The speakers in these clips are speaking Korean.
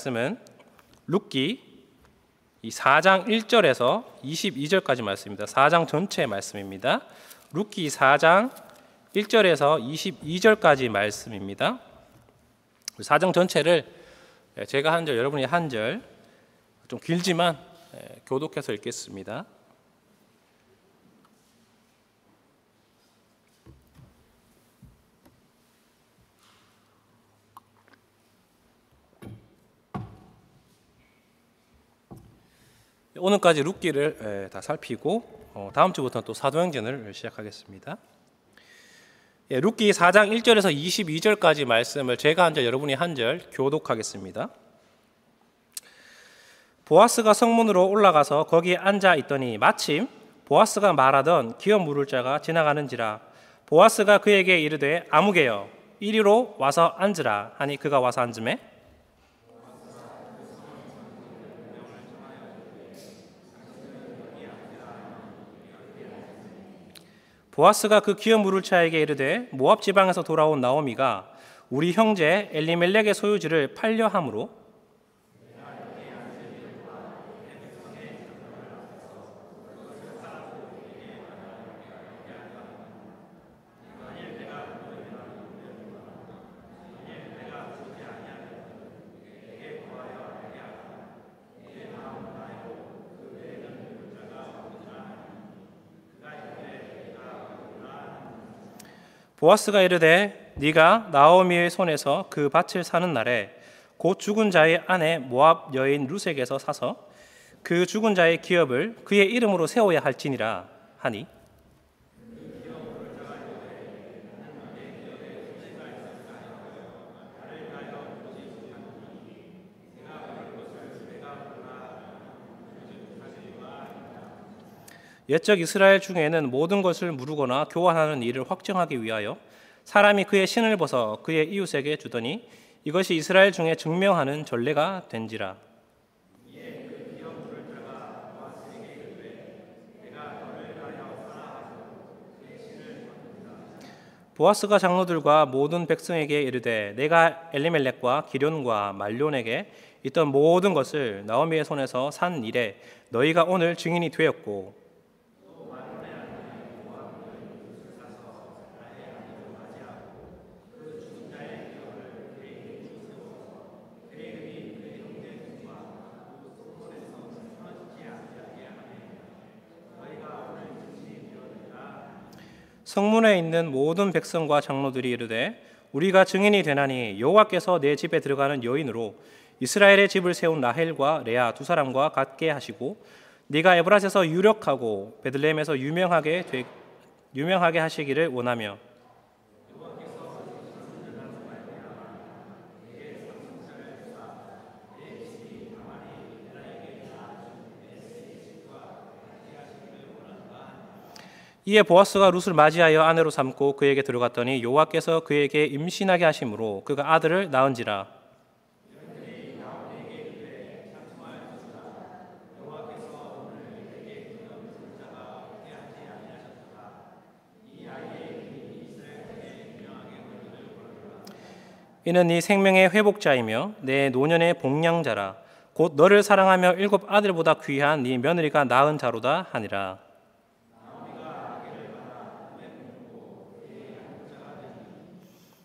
말씀은 룻기 이 4장 1절에서 22절까지 말씀입니다. 4장 전체의 말씀입니다. 룻기 4장 1절에서 22절까지 말씀입니다. 4장 전체를 제가 한 절, 여러분이 한 절, 좀 길지만 교독해서 읽겠습니다. 오늘까지 룻기를 다 살피고 다음 주부터는 또 사도행전을 시작하겠습니다. 룻기 4장 1절에서 22절까지 말씀을 제가 한 절, 여러분이 한 절 교독하겠습니다. 보아스가 성문으로 올라가서 거기에 앉아 있더니 마침 보아스가 말하던 기업 물을 자가 지나가는지라. 보아스가 그에게 이르되 아무개여 이리로 와서 앉으라 하니 그가 와서 앉으매 보아스가 그 기업 물을 자에게 이르되 모압 지방에서 돌아온 나오미가 우리 형제 엘리멜렉의 소유지를 팔려 함으로 보아스가 이르되 네가 나오미의 손에서 그 밭을 사는 날에 곧 죽은 자의 아내 모압 여인 룻에게서 사서 그 죽은 자의 기업을 그의 이름으로 세워야 할지니라 하니 옛적 이스라엘 중에는 모든 것을 무르거나 교환하는 일을 확정하기 위하여 사람이 그의 신을 벗어 그의 이웃에게 주더니 이것이 이스라엘 중에 증명하는 전례가 된지라. 보아스가 장로들과 모든 백성에게 이르되 내가 엘리멜렉과 기럨과 말론에게 있던 모든 것을 나오미의 손에서 산 일에 너희가 오늘 증인이 되었고 성문에 있는 모든 백성과 장로들이 이르되 우리가 증인이 되나니 여호와께서 내 집에 들어가는 여인으로 이스라엘의 집을 세운 라헬과 레아 두 사람과 같게 하시고 네가 에브라스에서 유력하고 베들레헴에서 유명하게 하시기를 원하며 이에 보아스가 룻을 맞이하여 아내로 삼고 그에게 들어갔더니 여호와께서 그에게 임신하게 하심으로 그가 아들을 낳은지라. 이는 네 생명의 회복자이며 내 노년의 복량자라. 곧 너를 사랑하며 7 아들보다 귀한 네 며느리가 낳은 자로다 하니라.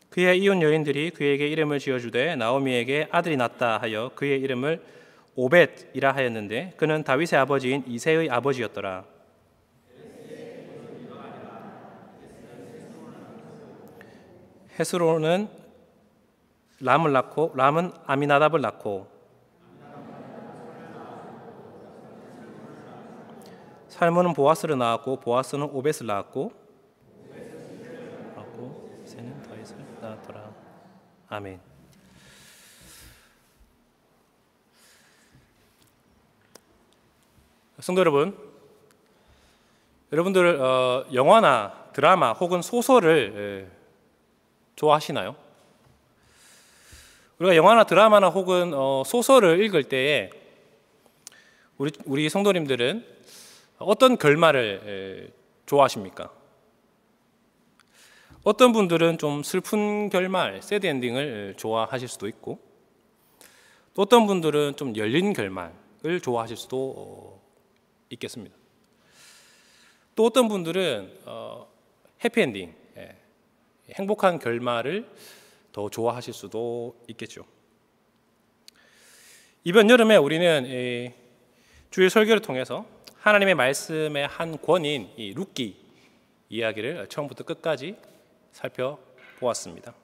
그의 이웃 여인들이 그에게 이름을 지어주되 나오미에게 아들이 낳았다 하여 그의 이름을 오벳이라 하였는데 그는 다윗의 아버지인 이새의 아버지였더라. 헤스론은 람을 낳고 람은 아미나답을 낳고 살몬은 보아스를 낳았고 보아스는 오벳을 낳았고 이새는 다윗을 낳았더라. 아멘. 성도 여러분들 영화나 드라마 혹은 소설을 좋아하시나요? 우리가 영화나 드라마나 혹은 소설을 읽을 때에 우리 성도님들은 어떤 결말을 좋아하십니까? 어떤 분들은 좀 슬픈 결말, 새드 엔딩을 좋아하실 수도 있고 또 어떤 분들은 좀 열린 결말을 좋아하실 수도 있겠습니다. 또 어떤 분들은 해피엔딩, 행복한 결말을 더 좋아하실 수도 있겠죠. 이번 여름에 우리는 주일 설교를 통해서 하나님의 말씀의 한 권인 이 룻기 이야기를 처음부터 끝까지 살펴보았습니다.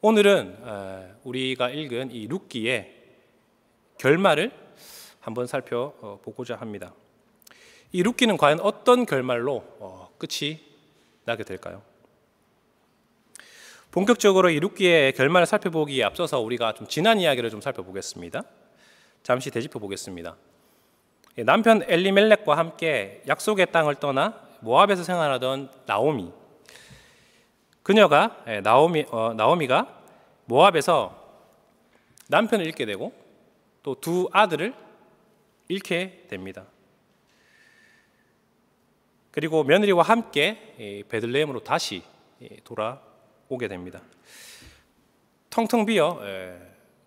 오늘은 우리가 읽은 이 룻기의 결말을 한번 살펴보고자 합니다. 이 룻기는 과연 어떤 결말로 끝이 나게 될까요? 본격적으로 이 룻기의 결말을 살펴보기에 앞서서 우리가 좀 지난 이야기를 좀 살펴보겠습니다. 잠시 되짚어 보겠습니다. 남편 엘리멜렉과 함께 약속의 땅을 떠나 모압에서 생활하던 나오미, 그녀가 나오미가 모압에서 남편을 잃게 되고 또 두 아들을 잃게 됩니다. 그리고 며느리와 함께 베들레헴으로 다시 돌아오게 됩니다. 텅텅 비어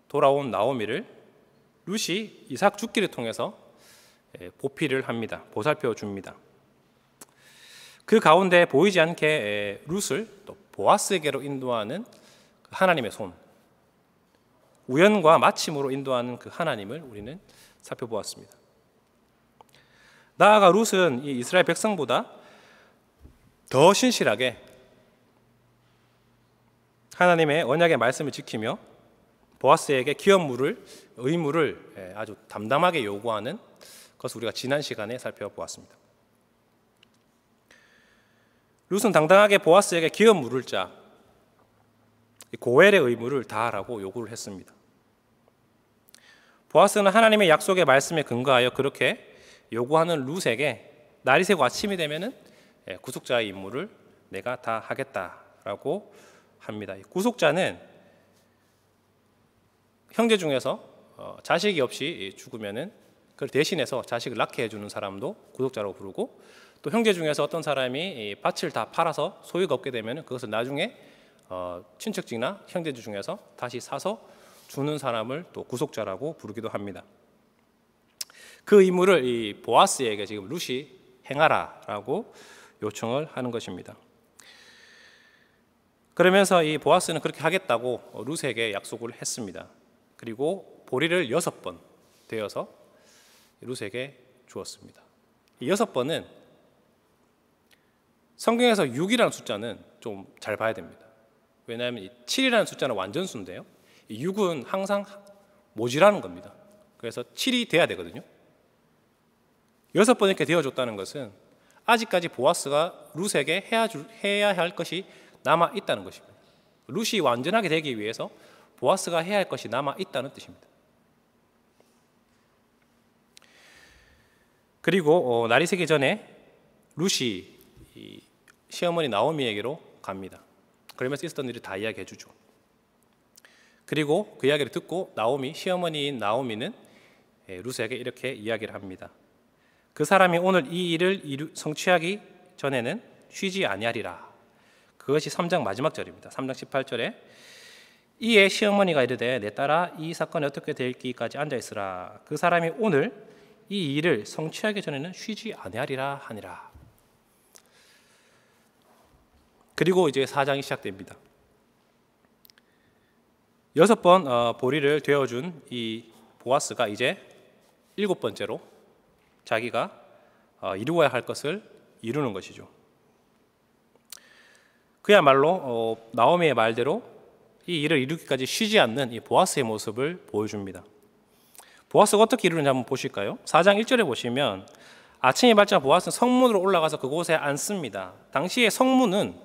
돌아온 나오미를 룻이 이삭 죽기를 통해서 보필을 합니다. 보살펴 줍니다. 그 가운데 보이지 않게 룻을 또 보아스에게로 인도하는 하나님의 손, 우연과 마침으로 인도하는 그 하나님을 우리는 살펴보았습니다. 나아가 룻은 이 이스라엘 백성보다 더 신실하게 하나님의 언약의 말씀을 지키며 보아스에게 의무를 아주 담담하게 요구하는 것을 우리가 지난 시간에 살펴보았습니다. 룻은 당당하게 보아스에게 기업 물을 자, 고엘의 의무를 다하라고 요구를 했습니다. 보아스는 하나님의 약속의 말씀에 근거하여 그렇게 요구하는 룻에게 날이 새고 아침이 되면은 구속자의 임무를 내가 다 하겠다라고 합니다. 구속자는 형제 중에서 자식이 없이 죽으면은 그걸 대신해서 자식을 낳게 해주는 사람도 구속자라고 부르고, 또 형제 중에서 어떤 사람이 밭을 다 팔아서 소유가 없게 되면은 그것을 나중에 친척직이나 형제들 중에서 다시 사서 주는 사람을 또 구속자라고 부르기도 합니다. 그 임무를 이 보아스에게 지금 룻이 행하라라고 요청을 하는 것입니다. 그러면서 이 보아스는 그렇게 하겠다고 룻에게 약속을 했습니다. 그리고 보리를 6번 되어서 룻에게 주었습니다. 이 6번은 성경에서 6이라는 숫자는 좀 잘 봐야 됩니다. 왜냐하면 이 7이라는 숫자는 완전수인데요, 이 6은 항상 모자라는 겁니다. 그래서 7이 돼야 되거든요. 6번 이렇게 되어줬다는 것은 아직까지 보아스가 룻에게 해야 할 것이 남아 있다는 것입니다. 룻이 완전하게 되기 위해서 보아스가 해야 할 것이 남아 있다는 뜻입니다. 그리고 날이 새기 전에 룻이 시어머니 나오미에게로 갑니다. 그러면서 있었던 일을 다 이야기해 주죠. 그리고 그 이야기를 듣고 시어머니인 나오미는 룻에게 이렇게 이야기를 합니다. 그 사람이 오늘 이 일을 성취하기 전에는 쉬지 아니하리라. 그것이 3장 마지막 절입니다. 3장 18절에 이에 시어머니가 이르되 내 딸아 이 사건이 어떻게 될기까지 앉아있으라. 그 사람이 오늘 이 일을 성취하기 전에는 쉬지 아니하리라 하니라. 그리고 이제 4장이 시작됩니다. 6번 보리를 되어준 이 보아스가 이제 7번째로 자기가 이루어야 할 것을 이루는 것이죠. 그야말로 나오미의 말대로 이 일을 이루기까지 쉬지 않는 이 보아스의 모습을 보여줍니다. 보아스가 어떻게 이루는지 한번 보실까요? 4장 1절에 보시면 아침이 밝자 보아스는 성문으로 올라가서 그곳에 앉습니다. 당시의 성문은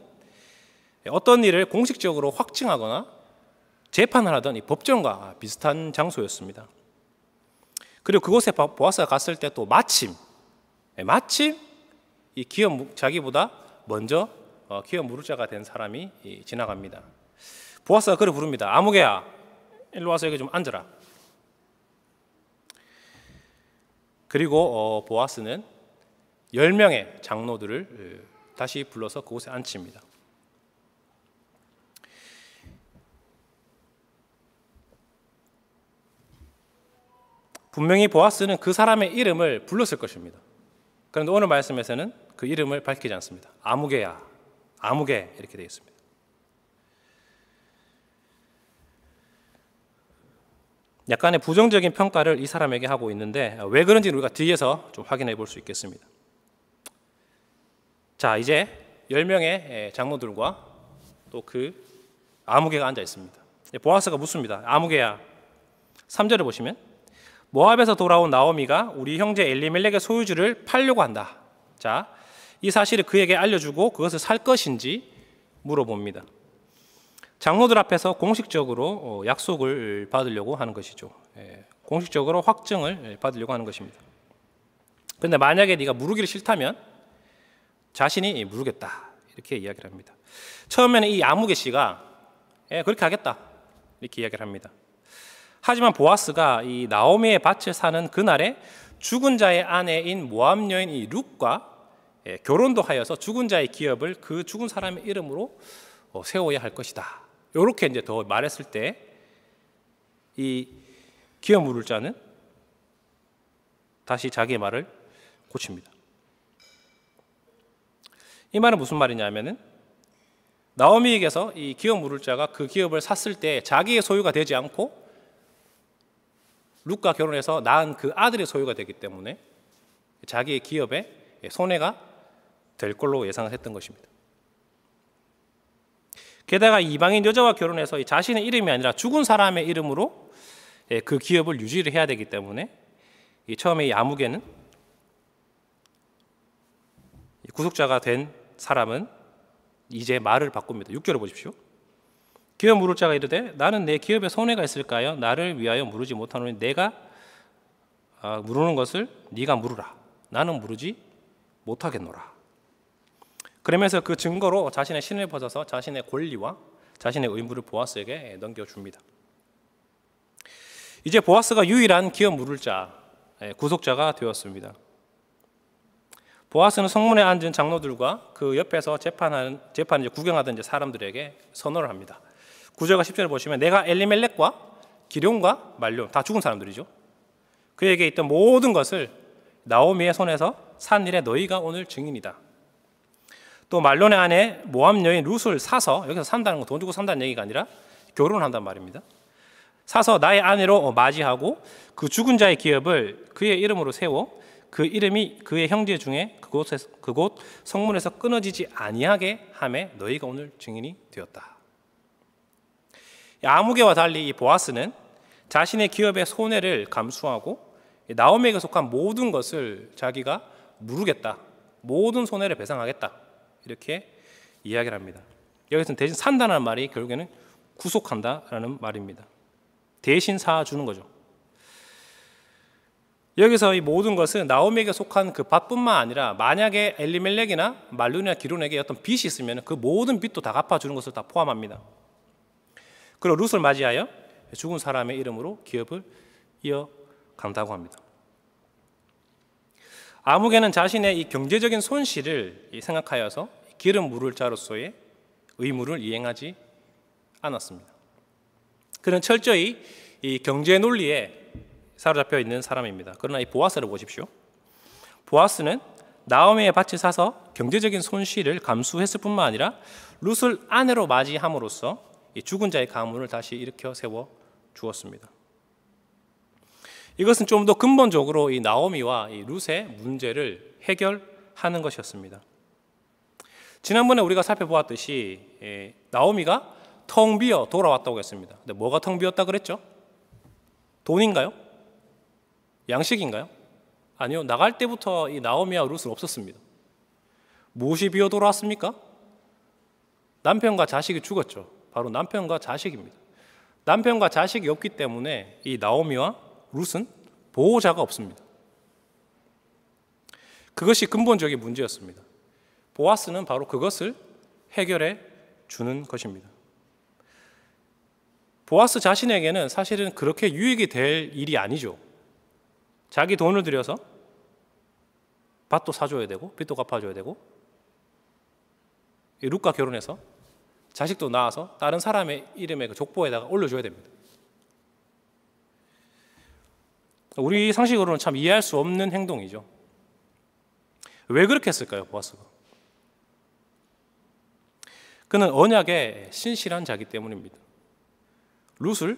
어떤 일을 공식적으로 확증하거나 재판을 하던 이 법정과 비슷한 장소였습니다. 그리고 그곳에 보아스가 갔을 때 또 마침 이 자기보다 먼저 기업 무르자가 된 사람이 지나갑니다. 보아스가 그를 부릅니다. 아무개야, 일로 와서 여기 좀 앉아라. 그리고 보아스는 10명의 장로들을 다시 불러서 그곳에 앉힙니다. 분명히 보아스는 그 사람의 이름을 불렀을 것입니다. 그런데 오늘 말씀에서는 그 이름을 밝히지 않습니다. 아무개야, 아무개 이렇게 되어 있습니다. 약간의 부정적인 평가를 이 사람에게 하고 있는데 왜 그런지는 우리가 뒤에서 좀 확인해 볼 수 있겠습니다. 자, 이제 10명의 장로들과 또 그 아무개가 앉아 있습니다. 보아스가 묻습니다. 아무개야, 3절을 보시면 모압에서 돌아온 나오미가 우리 형제 엘리멜렉의 소유주를 팔려고 한다. 자, 이 사실을 그에게 알려주고 그것을 살 것인지 물어봅니다. 장로들 앞에서 공식적으로 약속을 받으려고 하는 것이죠. 공식적으로 확증을 받으려고 하는 것입니다. 그런데 만약에 네가 물으기를 싫다면 자신이 물으겠다 이렇게 이야기를 합니다. 처음에는 이 아무개 씨가 그렇게 하겠다 이렇게 이야기를 합니다. 하지만 보아스가 이 나오미의 밭을 사는 그날에 죽은 자의 아내인 모압 여인 이 룻과 결혼도 하여서 죽은 자의 기업을 그 죽은 사람의 이름으로 세워야 할 것이다. 이렇게 이제 더 말했을 때 이 기업 물을 자는 다시 자기의 말을 고칩니다. 이 말은 무슨 말이냐면은 나오미에게서 이 기업 물을 자가 그 기업을 샀을 때 자기의 소유가 되지 않고 룻과 결혼해서 낳은 그 아들의 소유가 되기 때문에 자기의 기업에 손해가 될 걸로 예상을 했던 것입니다. 게다가 이방인 여자와 결혼해서 자신의 이름이 아니라 죽은 사람의 이름으로 그 기업을 유지를 해야 되기 때문에 처음에 이 아무개는 구속자가 된 사람은 이제 말을 바꿉니다. 6절을 보십시오. 기업 물을 자가 이르되 나는 내 기업에 손해가 있을까요? 나를 위하여 물으지 못하노니 내가 물으는 것을 네가 물으라. 나는 물으지 못하겠노라. 그러면서 그 증거로 자신의 신을 벗어서 자신의 권리와 자신의 의무를 보아스에게 넘겨줍니다. 이제 보아스가 유일한 기업 물을 자, 구속자가 되었습니다. 보아스는 성문에 앉은 장로들과 그 옆에서 재판을 구경하던 사람들에게 선언을 합니다. 9절과 10절을 보시면 내가 엘리멜렉과 기럐과 말론 다 죽은 사람들이죠. 그에게 있던 모든 것을 나오미의 손에서 산 일에 너희가 오늘 증인이다. 또 말론의 아내 모압 여인 룻을 사서, 여기서 산다는 건 돈 주고 산다는 얘기가 아니라 결혼을 한단 말입니다. 사서 나의 아내로 맞이하고 그 죽은 자의 기업을 그의 이름으로 세워 그 이름이 그의 형제 중에 그곳 성문에서 끊어지지 아니하게 하매 너희가 오늘 증인이 되었다. 아무개와 달리 이 보아스는 자신의 기업의 손해를 감수하고 나오미에게 속한 모든 것을 자기가 물으겠다, 모든 손해를 배상하겠다 이렇게 이야기를 합니다. 여기서는 대신 산다는 말이 결국에는 구속한다라는 말입니다. 대신 사주는 거죠. 여기서 이 모든 것은 나오미에게 속한 그 밭뿐만 아니라 만약에 엘리멜렉이나 말론이나 기럐에게 어떤 빚이 있으면 그 모든 빚도 다 갚아주는 것을 다 포함합니다. 그리고 룻을 맞이하여 죽은 사람의 이름으로 기업을 이어간다고 합니다. 아무개는 자신의 이 경제적인 손실을 생각하여서 기름 물을 자로서의 의무를 이행하지 않았습니다. 그는 철저히 이 경제 논리에 사로잡혀 있는 사람입니다. 그러나 이 보아스를 보십시오. 보아스는 나오미의 밭을 사서 경제적인 손실을 감수했을 뿐만 아니라 룻을 아내로 맞이함으로써 이 죽은 자의 가문을 다시 일으켜 세워 주었습니다. 이것은 좀 더 근본적으로 이 나오미와 이 룻의 문제를 해결하는 것이었습니다. 지난번에 우리가 살펴보았듯이 나오미가 텅 비어 돌아왔다고 했습니다. 근데 뭐가 텅 비었다 그랬죠? 돈인가요? 양식인가요? 아니요. 나갈 때부터 이 나오미와 룻은 없었습니다. 무엇이 비어 돌아왔습니까? 남편과 자식이 죽었죠. 바로 남편과 자식입니다. 남편과 자식이 없기 때문에 이 나오미와 룻은 보호자가 없습니다. 그것이 근본적인 문제였습니다. 보아스는 바로 그것을 해결해 주는 것입니다. 보아스 자신에게는 사실은 그렇게 유익이 될 일이 아니죠. 자기 돈을 들여서 밭도 사줘야 되고 빚도 갚아줘야 되고 룻과 결혼해서 자식도 낳아서 다른 사람의 이름의 그 족보에다가 올려줘야 됩니다. 우리 상식으로는 참 이해할 수 없는 행동이죠. 왜 그렇게 했을까요, 보아스가? 그는 언약에 신실한 자기 때문입니다. 룻을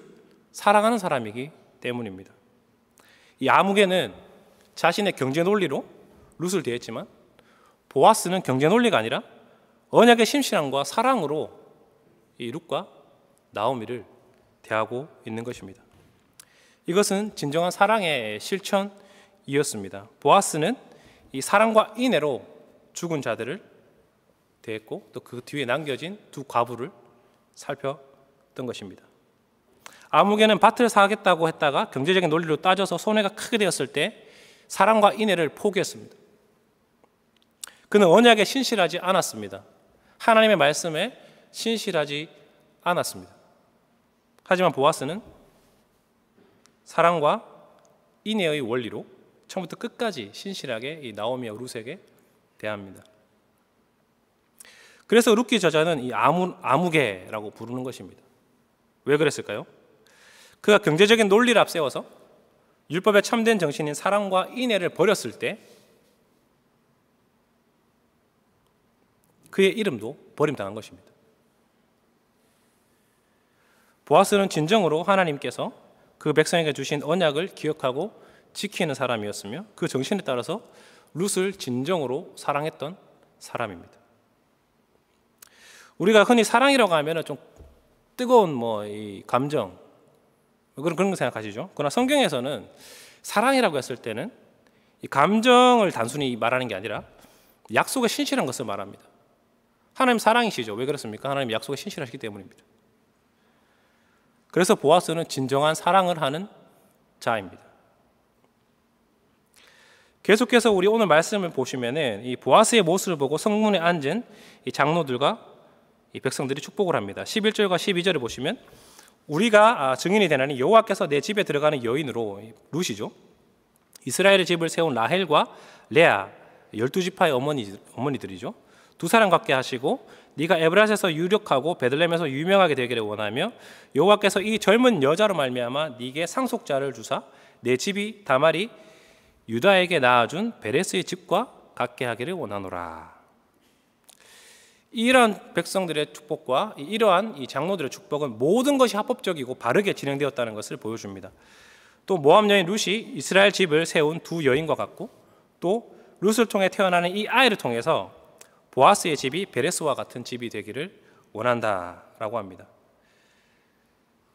사랑하는 사람이기 때문입니다. 이 아무개는 자신의 경제 논리로 룻을 대했지만 보아스는 경제 논리가 아니라 언약의 신실함과 사랑으로 이 룻과 나오미를 대하고 있는 것입니다. 이것은 진정한 사랑의 실천이었습니다. 보아스는 이 사랑과 인애로 죽은 자들을 대했고 또 그 뒤에 남겨진 두 과부를 살폈던 것입니다. 아무개는 밭을 사겠다고 했다가 경제적인 논리로 따져서 손해가 크게 되었을 때 사랑과 인애를 포기했습니다. 그는 언약에 신실하지 않았습니다. 하나님의 말씀에 신실하지 않았습니다. 하지만 보아스는 사랑과 인애의 원리로 처음부터 끝까지 신실하게 이 나오미와 룻에게 대합니다. 그래서 룻기 저자는 이 아무개라고 부르는 것입니다. 왜 그랬을까요? 그가 경제적인 논리를 앞세워서 율법의 참된 정신인 사랑과 인애를 버렸을 때 그의 이름도 버림당한 것입니다. 보아스는 진정으로 하나님께서 그 백성에게 주신 언약을 기억하고 지키는 사람이었으며 그 정신에 따라서 룻을 진정으로 사랑했던 사람입니다. 우리가 흔히 사랑이라고 하면 좀 뜨거운 이 감정 그런 거 생각하시죠? 그러나 성경에서는 사랑이라고 했을 때는 이 감정을 단순히 말하는 게 아니라 약속에 신실한 것을 말합니다. 하나님 사랑이시죠. 왜 그렇습니까? 하나님 약속에 신실하시기 때문입니다. 그래서 보아스는 진정한 사랑을 하는 자입니다. 계속해서 우리 오늘 말씀을 보시면은 이 보아스의 모습을 보고 성문에 앉은 이 장로들과 이 백성들이 축복을 합니다. 11절과 12절을 보시면 우리가 증인이 되나니 여호와께서 내 집에 들어가는 여인으로 룻이죠. 이스라엘의 집을 세운 라헬과 레아 12지파의 어머니들이죠. 두 사람 갖게 하시고 네가 에브라스에서 유력하고 베들레헴에서 유명하게 되기를 원하며 여호와께서 이 젊은 여자로 말미암아 네게 상속자를 주사 내 집이 다말이 유다에게 낳아준 베레스의 집과 같게 하기를 원하노라. 이러한 백성들의 축복과 이러한 이 장로들의 축복은 모든 것이 합법적이고 바르게 진행되었다는 것을 보여줍니다. 또 모압 여인 룻이 이스라엘 집을 세운 두 여인과 같고 또 룻을 통해 태어나는 이 아이를 통해서 보아스의 집이 베레스와 같은 집이 되기를 원한다라고 합니다.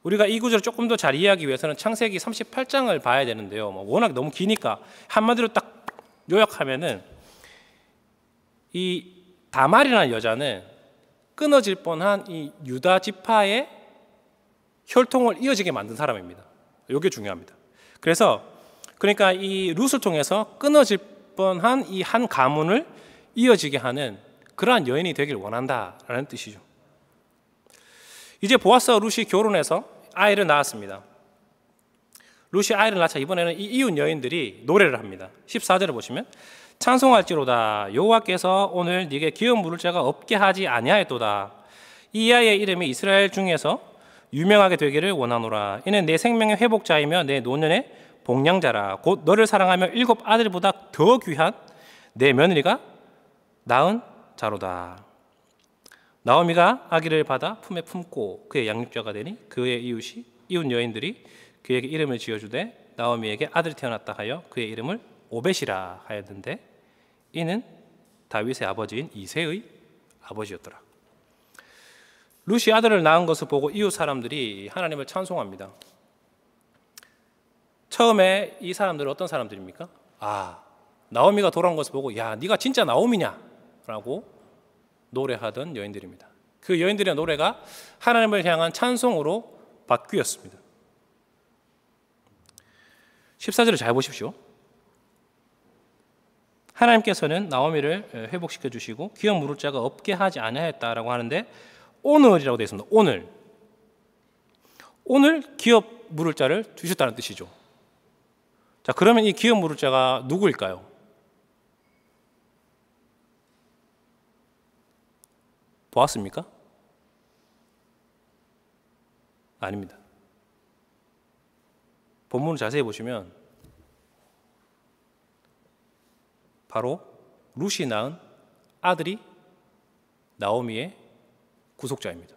우리가 이 구절을 조금 더 잘 이해하기 위해서는 창세기 38장을 봐야 되는데요. 워낙 너무 기니까 한마디로 딱 요약하면은 이 다말이라는 여자는 끊어질 뻔한 이 유다 지파의 혈통을 이어지게 만든 사람입니다. 이게 중요합니다. 그러니까 이 룻을 통해서 끊어질 뻔한 이 한 가문을 이어지게 하는 그러한 여인이 되길 원한다라는 뜻이죠. 이제 보아스와 룻이 결혼해서 아이를 낳았습니다. 룻이 아이를 낳자 이번에는 이 이웃 여인들이 노래를 합니다. 14절을 보시면 찬송할지로다 여호와께서 오늘 네게 기업 물을 자가 없게 하지 아니하였도다. 이 아이의 이름이 이스라엘 중에서 유명하게 되기를 원하노라. 이는 내 생명의 회복자이며 내 노년의 복량자라. 곧 너를 사랑하며 7 아들보다 더 귀한 내 며느리가 낳은 자로다. 나오미가 아기를 받아 품에 품고 그의 양육자가 되니 그의 이웃 여인들이 그에게 이름을 지어주되 나오미에게 아들이 태어났다 하여 그의 이름을 오벳이라 하였는데 이는 다윗의 아버지인 이새의 아버지였더라. 룻이 아들을 낳은 것을 보고 이웃 사람들이 하나님을 찬송합니다. 처음에 이 사람들은 어떤 사람들입니까? 나오미가 돌아온 것을 보고 야 네가 진짜 나오미냐? 라고 노래하던 여인들입니다. 그 여인들의 노래가 하나님을 향한 찬송으로 바뀌었습니다. 14절을 잘 보십시오. 하나님께서는 나오미를 회복시켜 주시고 기업 물을 자가 없게 하지 아니하였다라고 하는데 오늘이라고 되어 있습니다. 오늘 기업 물을 자를 주셨다는 뜻이죠. 자, 그러면 이 기업 물을 자가 누구일까요? 보았습니까? 아닙니다. 본문을 자세히 보시면 바로 룻이 낳은 아들이 나오미의 구속자입니다.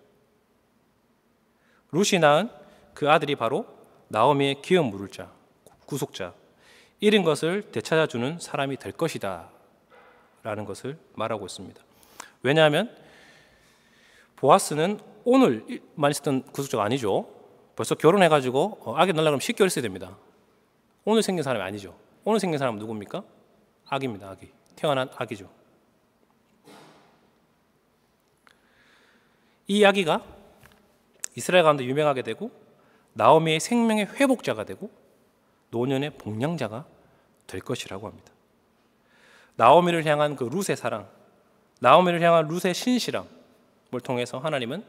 룻이 낳은 그 아들이 바로 나오미의 기업 물을 자, 구속자, 잃은 것을 되찾아주는 사람이 될 것이다 라는 것을 말하고 있습니다. 왜냐하면 보아스는 오늘만 있었던 구속자가 아니죠. 벌써 결혼해가지고 아기 낳으려면 10개월 있어야 됩니다. 오늘 생긴 사람이 아니죠. 오늘 생긴 사람은 누굽니까? 아기입니다. 아기. 태어난 아기죠. 이 아기가 이스라엘 가운데 유명하게 되고 나오미의 생명의 회복자가 되고 노년의 복량자가 될 것이라고 합니다. 나오미를 향한 그 룻의 사랑, 나오미를 향한 룻의 신실함을 통해서 하나님은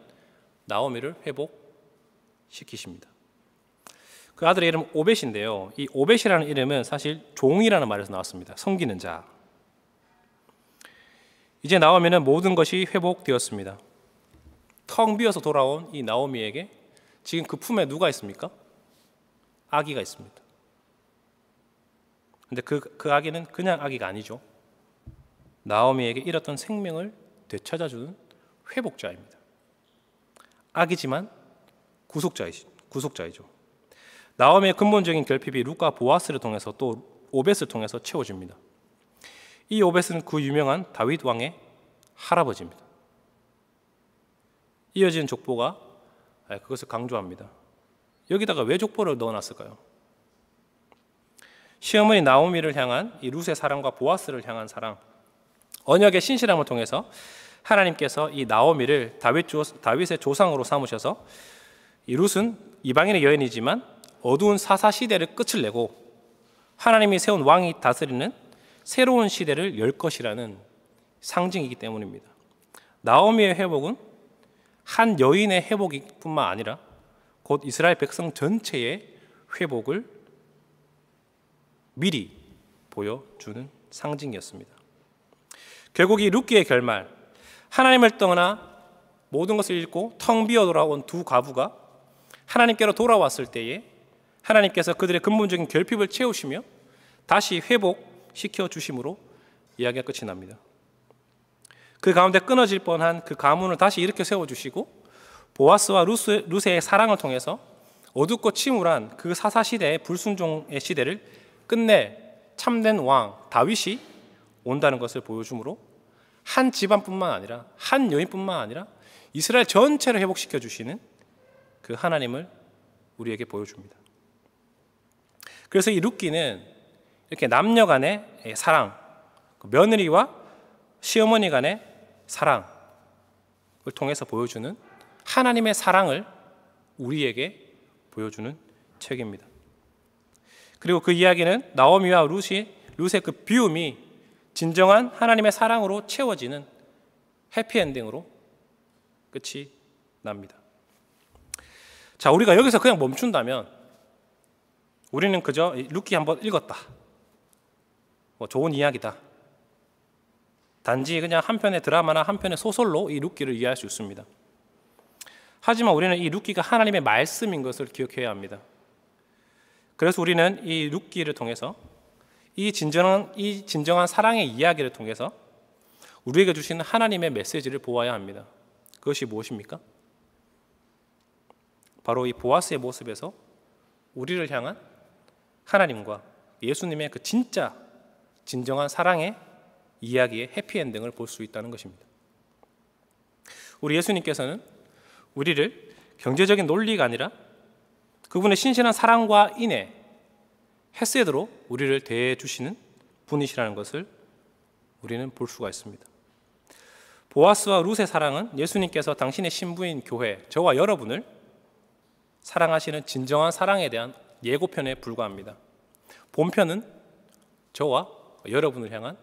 나오미를 회복시키십니다. 그 아들의 이름은 오벳인데요. 이 오벳이라는 이름은 사실 종이라는 말에서 나왔습니다. 섬기는 자. 이제 나오미는 모든 것이 회복되었습니다. 텅 비어서 돌아온 이 나오미에게 지금 그 품에 누가 있습니까? 아기가 있습니다. 근데 그 아기는 그냥 아기가 아니죠. 나오미에게 잃었던 생명을 되찾아주는 회복자입니다. 아기지만 구속자이죠. 나오미의 근본적인 결핍이 룻과 보아스를 통해서 또 오벳을 통해서 채워집니다. 이 오벳은 그 유명한 다윗 왕의 할아버지입니다. 이어지는 족보가 그것을 강조합니다. 여기다가 왜 족보를 넣어놨을까요? 시어머니 나오미를 향한 이 룻의 사랑과 보아스를 향한 사랑, 언약의 신실함을 통해서 하나님께서 이 나오미를 다윗의 조상으로 삼으셔서 이 룻은 이방인의 여인이지만 어두운 사사 시대를 끝을 내고 하나님이 세운 왕이 다스리는 새로운 시대를 열 것이라는 상징이기 때문입니다. 나오미의 회복은 한 여인의 회복뿐만 아니라 곧 이스라엘 백성 전체의 회복을 미리 보여주는 상징이었습니다. 결국 이 룻기의 결말, 하나님을 떠나 모든 것을 잃고 텅 비어 돌아온 두 과부가 하나님께로 돌아왔을 때에 하나님께서 그들의 근본적인 결핍을 채우시며 다시 회복시켜 주심으로 이야기가 끝이 납니다. 그 가운데 끊어질 뻔한 그 가문을 다시 일으켜 세워주시고 보아스와 룻의 사랑을 통해서 어둡고 침울한 그 사사시대의 불순종의 시대를 끝내 참된 왕 다윗이 온다는 것을 보여주므로 한 집안뿐만 아니라 한 여인뿐만 아니라 이스라엘 전체를 회복시켜 주시는 그 하나님을 우리에게 보여줍니다. 그래서 이 룻기는 이렇게 남녀 간의 사랑, 며느리와 시어머니 간의 사랑을 통해서 보여주는 하나님의 사랑을 우리에게 보여주는 책입니다. 그리고 그 이야기는 나오미와 룻의 그 비움이 진정한 하나님의 사랑으로 채워지는 해피엔딩으로 끝이 납니다. 자, 우리가 여기서 그냥 멈춘다면 우리는 그저 룻기 한번 읽었다, 좋은 이야기다, 단지 그냥 한 편의 드라마나 한 편의 소설로 이 룻기를 이해할 수 있습니다. 하지만 우리는 이 룻기가 하나님의 말씀인 것을 기억해야 합니다. 그래서 우리는 이 룻기를 통해서 이 진정한 사랑의 이야기를 통해서 우리에게 주시는 하나님의 메시지를 보아야 합니다. 그것이 무엇입니까? 바로 이 보아스의 모습에서 우리를 향한 하나님과 예수님의 그 진정한 사랑의 이야기의 해피엔딩을 볼 수 있다는 것입니다. 우리 예수님께서는 우리를 경제적인 논리가 아니라 그분의 신실한 사랑과 인애, 헤세드로 우리를 대해주시는 분이시라는 것을 우리는 볼 수가 있습니다. 보아스와 룻의 사랑은 예수님께서 당신의 신부인 교회, 저와 여러분을 사랑하시는 진정한 사랑에 대한 예고편에 불과합니다. 본편은 저와 여러분을 향한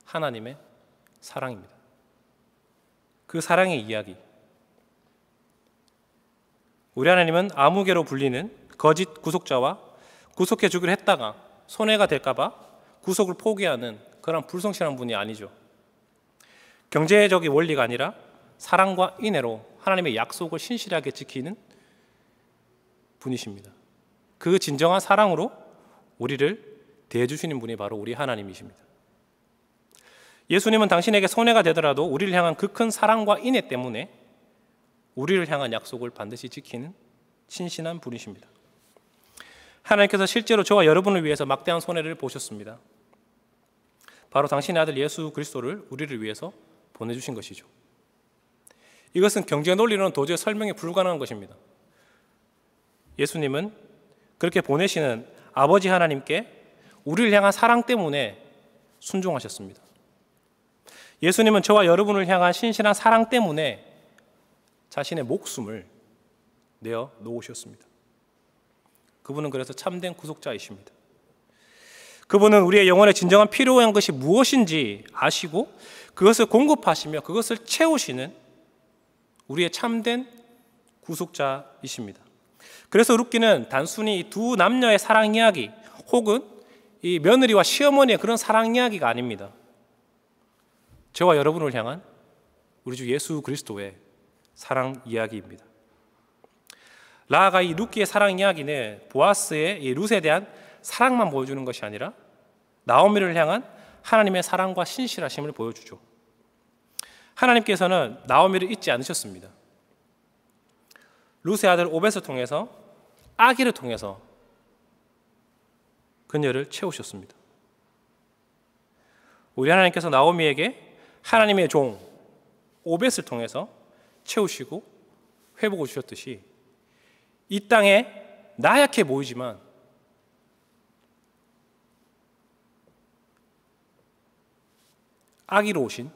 하나님의 사랑입니다. 그 사랑의 이야기, 우리 하나님은 아무개로 불리는 거짓 구속자와 구속해 주기로 했다가 손해가 될까봐 구속을 포기하는 그런 불성실한 분이 아니죠. 경제적인 원리가 아니라 사랑과 인애로 하나님의 약속을 신실하게 지키는 분이십니다. 그 진정한 사랑으로 우리를 대해주시는 분이 바로 우리 하나님이십니다. 예수님은 당신에게 손해가 되더라도 우리를 향한 그 큰 사랑과 인애 때문에 우리를 향한 약속을 반드시 지키는 신실한 분이십니다. 하나님께서 실제로 저와 여러분을 위해서 막대한 손해를 보셨습니다. 바로 당신의 아들 예수 그리스도를 우리를 위해서 보내주신 것이죠. 이것은 경제 논리로는 도저히 설명이 불가능한 것입니다. 예수님은 그렇게 보내시는 아버지 하나님께 우리를 향한 사랑 때문에 순종하셨습니다. 예수님은 저와 여러분을 향한 신실한 사랑 때문에 자신의 목숨을 내어 놓으셨습니다. 그분은 그래서 참된 구속자이십니다. 그분은 우리의 영혼에 진정한 필요한 것이 무엇인지 아시고 그것을 공급하시며 그것을 채우시는 우리의 참된 구속자이십니다. 그래서 룻기는 단순히 이 두 남녀의 사랑 이야기 혹은 이 며느리와 시어머니의 그런 사랑 이야기가 아닙니다. 저와 여러분을 향한 우리 주 예수 그리스도의 사랑 이야기입니다. 나아가 이 룻기의 사랑 이야기는 보아스의 이 룻에 대한 사랑만 보여주는 것이 아니라 나오미를 향한 하나님의 사랑과 신실하심을 보여주죠. 하나님께서는 나오미를 잊지 않으셨습니다. 룻의 아들 오벳을 통해서 아기를 통해서 그녀를 채우셨습니다. 우리 하나님께서 나오미에게 하나님의 종 오벳을 통해서 채우시고 회복을 주셨듯이 이 땅에 나약해 보이지만 아기로 오신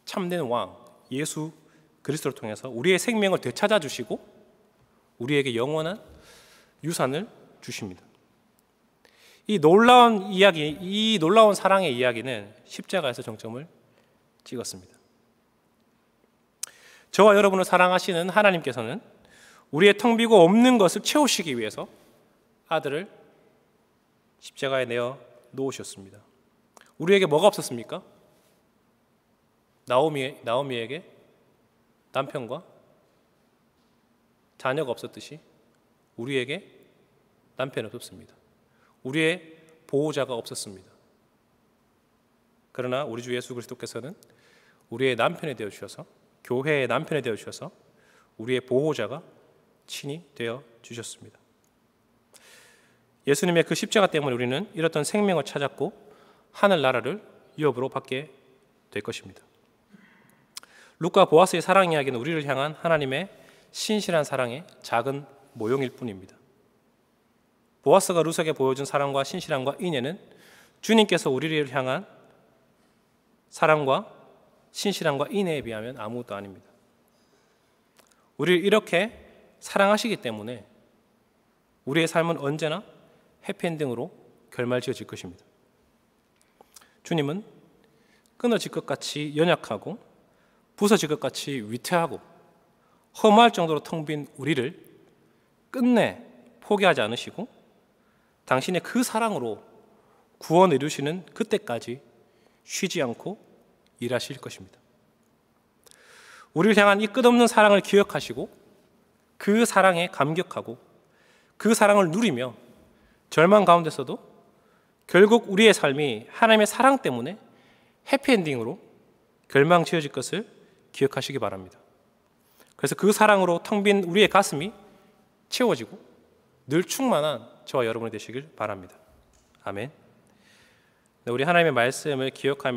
참된 왕 예수 그리스도를 통해서 우리의 생명을 되찾아 주시고 우리에게 영원한 유산을 주십니다. 이 놀라운 이야기, 이 놀라운 사랑의 이야기는 십자가에서 정점을 찍었습니다. 저와 여러분을 사랑하시는 하나님께서는 우리의 텅 비고 없는 것을 채우시기 위해서 아들을 십자가에 내어 놓으셨습니다. 우리에게 뭐가 없었습니까? 나오미에게 남편과 자녀가 없었듯이 우리에게 남편이 없었습니다. 우리의 보호자가 없었습니다. 그러나 우리 주 예수 그리스도께서는 우리의 남편이 되어주셔서 교회의 남편이 되어주셔서 우리의 보호자가 친히 되어주셨습니다. 예수님의 그 십자가 때문에 우리는 잃었던 생명을 찾았고 하늘나라를 유업으로 받게 될 것입니다. 룻과 보아스의 사랑 이야기는 우리를 향한 하나님의 신실한 사랑의 작은 모형일 뿐입니다. 보아스가 룻에게 보여준 사랑과 신실함과 인애는 주님께서 우리를 향한 사랑과 신실함과 인애에 비하면 아무것도 아닙니다. 우리를 이렇게 사랑하시기 때문에 우리의 삶은 언제나 해피엔딩으로 결말지어질 것입니다. 주님은 끊어질 것 같이 연약하고 부서질 것 같이 위태하고 허무할 정도로 텅 빈 우리를 끝내 포기하지 않으시고 당신의 그 사랑으로 구원을 이루시는 그때까지 쉬지 않고 일하실 것입니다. 우리를 향한 이 끝없는 사랑을 기억하시고 그 사랑에 감격하고 그 사랑을 누리며 절망 가운데서도 결국 우리의 삶이 하나님의 사랑 때문에 해피엔딩으로 결망지어질 것을 기억하시기 바랍니다. 그래서 그 사랑으로 텅 빈 우리의 가슴이 채워지고 늘 충만한 저와 여러분이 되시길 바랍니다. 아멘. 우리 하나님의 말씀을 기억하며